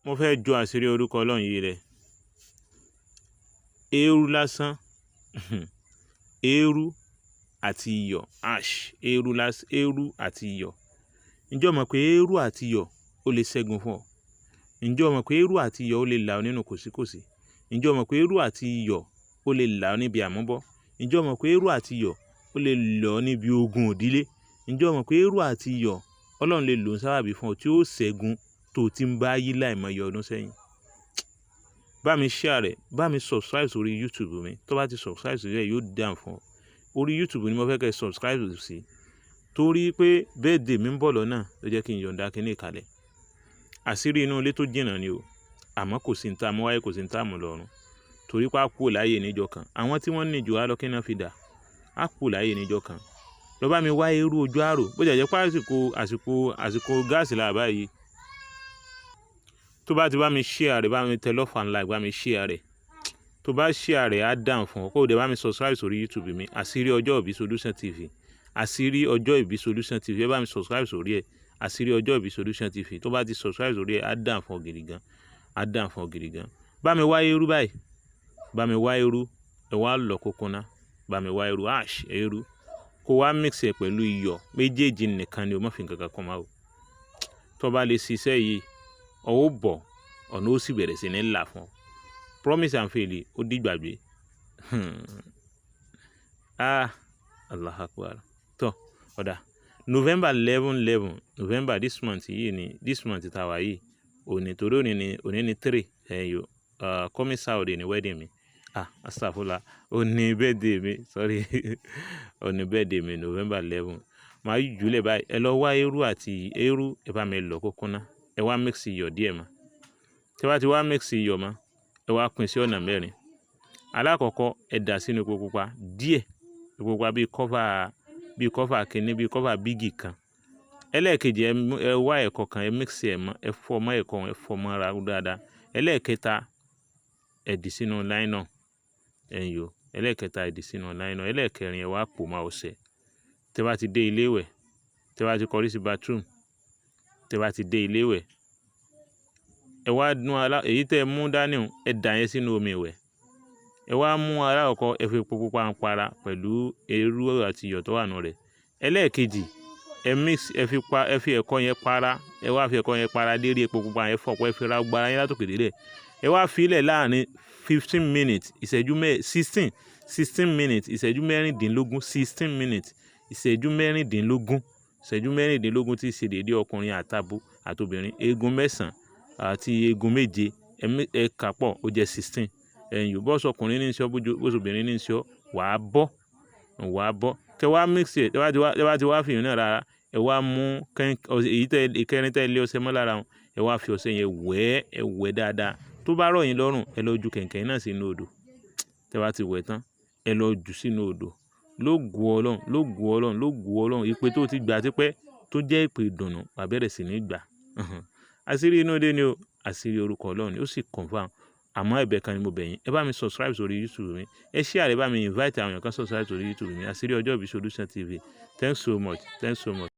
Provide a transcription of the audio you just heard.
mo fẹ́ ju àṣírí orúkọ Ọlọ́run yìí rẹ̀. Eeru lásán Eeru àti iyọ̀ Eeru àti iyọ̀. Ǹjẹ́ o mọ̀ pé Eeru àti iyọ̀ ó lè ṣẹ́gun fún ọ? Ǹjẹ́ o mọ̀ pé Eeru àti iyọ̀ ó lè là ọ́ nínú kòsíkòsí? Ǹjẹ́ o mọ̀ pé Eeru àti iyọ̀ ó lè là ọ́ níbi àmúbọ́? Ǹjẹ́ o mọ̀ pé Eeru àti iyọ̀ ó lè lọ níbi ogun òdílé? Ǹjẹ́ o mọ̀ pé Eeru àti iyọ̀ Ọlọ́run lè lò ó sábàbí fún ọ tí ó ṣẹ́gun tó ti ń bá yí láìmọye ọdún sẹ́yìn? Bá mi share rẹ̀, bá mi subscribe sórí YouTube mi. Tó bá ti subscribe sórí rẹ̀ yóò dáhùn fún ọ. Orí YouTube ni mo fẹ́ kẹ́ subscribe sí. Torí pé birthday mi ń bọ̀ lọ́nà ló jẹ́ kí n yọ̀ǹda kíní ìkàlẹ̀. Àṣírí inú ilé tó jìnnà ni o. Àmọ́ kò sí ní tá mú wáyé, kò sí ní tá mú lọ́run. Torí pé a kú láyé níjọ́ kan. Àwọn tí wọ́n ní jù á lọ kí náà fi dà. A kú láyé níjọ́ kan. Lọ bá mi wá Eeru ojú àrò. Bó jẹ́ pé àsìkò gáàsì là báyìí. Tó bá ti bá mi share rẹ̀, bá mi tẹ love and like, bá mi share rẹ̀. Tó bá share rẹ̀ á dáhùn fún ọ. Kó o dẹ̀ bá mi subscribe sórí YouTube mi. Àṣírí ọjọ́ ìbí Solution TV. Àṣírí ọjọ́ ìbí Solution TV. Ẹ bá mi subscribe sórí ẹ̀. Àṣírí ọjọ́ ìbí Solution TV. Tó bá ti subscribe sórí ẹ̀ á dáhùn fún ọ gidi gan. Á dáhùn fún ọ gidi gan. Bá mi wá Eeru báyìí. Bá mi wá Eeru. Ẹ wá lọ kókóná. Bá mi wá Eeru. Eeru. Kó wá mix ẹ̀ pẹ̀lú iyọ̀. Méjèèjì nìkan ni o má fi nǹkan kan kàn máa o. Tó bá lè ṣiṣẹ́ yìí, ó bọ̀, ọ̀nà ó sì bẹ̀rẹ̀ sí ní là fún ọ. Promise and fail ó dìgbàgbé. Allah Akbar. Tó ọ̀dà November 11 November this month yìí ni tá wà yìí. Òní torí òní ni 3 ẹ̀yọ coming Saturday ni wedding mi. Astagfirullah. Òní birthday mi, sorry. Òní birthday mi November 11. Màá yí jùlẹ̀ báyìí. Ẹ lọ wá Eeru àti Eeru, ẹ bá mi lọ kókóná. Ẹ wá mix iyọ̀ díẹ̀ mọ́. Tí bá ti wá mix iyọ̀ mọ́, ẹ wá pín sí ọ̀nà mẹ́rin. Alákọ̀ọ́kọ́ ẹ dà sínú epo pupa díẹ̀. Epo pupa bíi cover kìíní, bíi cover bígì kan. Ẹlẹ́ẹ̀kejì ẹ wá ẹ̀kọ kan, ẹ mix ẹ̀ mọ́, ẹ fọ́ mọ́ ẹ̀kọ, ẹ fọ́ mọ́ ara dáadáa. Ẹlẹ́ẹ̀kẹta ẹ dì sínú nylon. Ẹ̀yọ̀. Ẹlẹ́ẹ̀kẹta ẹ dì sínú nylon. Ẹlẹ́ẹ̀kẹrin ẹ wá pò mọ́ ọṣẹ. Tí bá ti dé ilé ìwẹ̀, tí bá ti kọrí sí bathroom, tí bá ti dé ilé ìwẹ̀, ẹ wá nú èyí tẹ́ mú dání o, ẹ dà yẹn sínú omi ìwẹ̀. Ẹ wá mú alákọ̀ọ́kọ́, ẹ fi epo pupa ń para pẹ̀lú Eeru àti iyọ̀ tó wà nù rẹ̀. Ẹlẹ́ẹ̀kejì ẹ fi ẹ̀kọ yẹn para. Ẹ wá fi ẹ̀kọ yẹn para lérí epo pupa yẹn fọ̀pọ̀, ẹ fi ra gbára yẹn látòkè délẹ̀. Ẹ wá fi ilẹ̀ láàrin 15 minutes, ìṣẹ́jú 16 minutes, ìṣẹ́jú mẹ́rìndínlógún, 16 minutes, ìṣẹ́jú mẹ́rìndínlógún tí ṣe déédéé ọkùnrin àtabo àtobìnrin. Eegun 9 àti eegun 7 ẹ kà pọ̀, ó jẹ́ 16. Ẹ̀yìn bọ́sọ̀ ọkùnrin ní í ṣọ́, bọ́sọ̀ obìnrin ní í ṣọ́, wàá bọ́. Tẹ wá mix ẹ̀, tẹ bá ti wá fi ìyún náà rárá, ẹ wá mú ìkẹrin tẹ́ lé ọṣẹ mọ́ lára wọn, ẹ wá fi ọṣẹ yẹn wẹ̀ dáadáa. Tó bá rọ̀ yín lọ́rùn, ẹ lọ ju kẹ̀kẹ́ náà sínú odò. Tẹ bá ti wẹ̀ tán, ẹ lọ jù sínú odò. Lógo Ọlọ́run, ìpè tó ti gbà tipẹ́ tó jẹ́ ìpè ìdùnnú, wá bẹ̀rẹ̀ sí ní gbà. Àṣírí inú ilé ni o, àṣírí orúkọ Ọlọ́run ni ó sì confirm. Àmọ́ ẹ̀bẹ̀ kan ni mo bẹ̀ yín, ẹ bá mi subscribe sórí YouTube mi. Ẹ share rẹ̀, bá mi invite àwọn èèyàn kan subscribe sórí YouTube mi. Àṣírí ọjọ́ ìbí Solution TV. Thanks so much.